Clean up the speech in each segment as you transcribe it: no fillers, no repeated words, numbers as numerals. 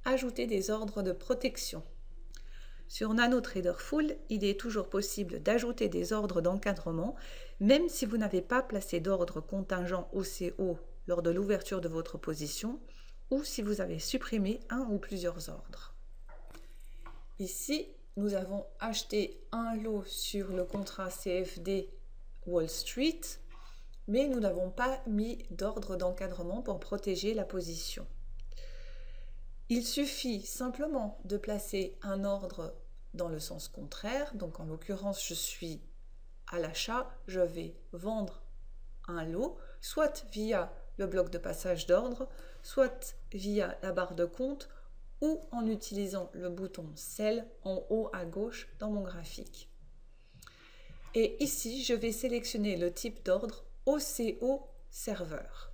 ajouter des ordres de protection. Sur NanoTrader Full, il est toujours possible d'ajouter des ordres d'encadrement, même si vous n'avez pas placé d'ordre contingent OCO lors de l'ouverture de votre position, ou si vous avez supprimé un ou plusieurs ordres. Ici, nous avons acheté un lot sur le contrat CFD Wall Street, mais nous n'avons pas mis d'ordre d'encadrement pour protéger la position. Il suffit simplement de placer un ordre dans le sens contraire. Donc en l'occurrence, je suis à l'achat, je vais vendre un lot, soit via le bloc de passage d'ordre, soit via la barre de compte ou en utilisant le bouton Sell en haut à gauche dans mon graphique. Et ici, je vais sélectionner le type d'ordre OCO serveur.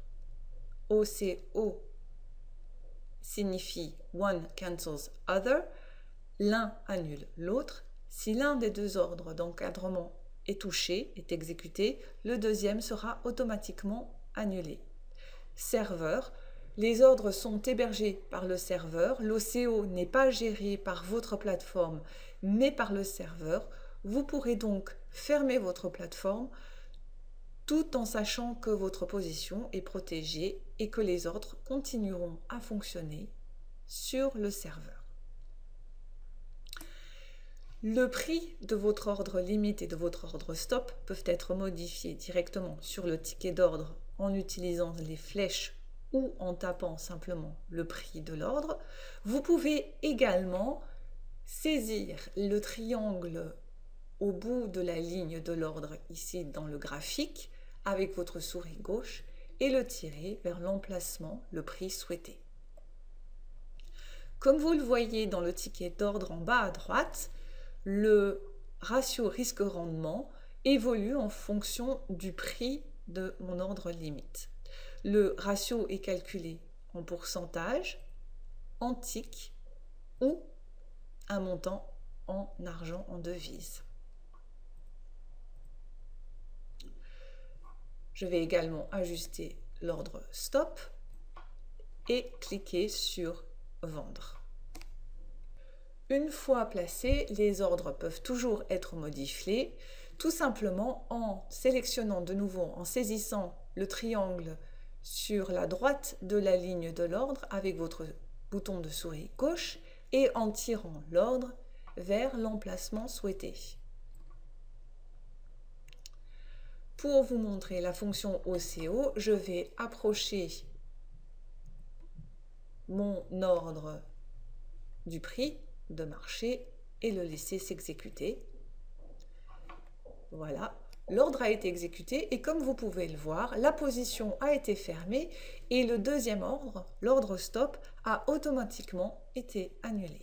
OCO signifie One cancels other, l'un annule l'autre. Si l'un des deux ordres d'encadrement est touché, est exécuté, le deuxième sera automatiquement annulé. Serveur, les ordres sont hébergés par le serveur, l'OCO n'est pas géré par votre plateforme, mais par le serveur. Vous pourrez donc fermer votre plateforme tout en sachant que votre position est protégée et que les ordres continueront à fonctionner sur le serveur. Le prix de votre ordre limite et de votre ordre stop peuvent être modifiés directement sur le ticket d'ordre en utilisant les flèches ou en tapant simplement le prix de l'ordre. Vous pouvez également saisir le triangle au bout de la ligne de l'ordre ici dans le graphique avec votre souris gauche et le tirer vers l'emplacement, le prix souhaité. Comme vous le voyez dans le ticket d'ordre en bas à droite, le ratio risque-rendement évolue en fonction du prix de mon ordre limite. Le ratio est calculé en pourcentage, en tick ou un montant en argent, en devise. Je vais également ajuster l'ordre stop et cliquer sur vendre. Une fois placés, les ordres peuvent toujours être modifiés, tout simplement en sélectionnant de nouveau, en saisissant le triangle sur la droite de la ligne de l'ordre avec votre bouton de souris gauche et en tirant l'ordre vers l'emplacement souhaité. Pour vous montrer la fonction OCO, je vais approcher mon ordre du prix de marché et le laisser s'exécuter. Voilà, l'ordre a été exécuté et comme vous pouvez le voir, la position a été fermée et le deuxième ordre, l'ordre stop, a automatiquement été annulé.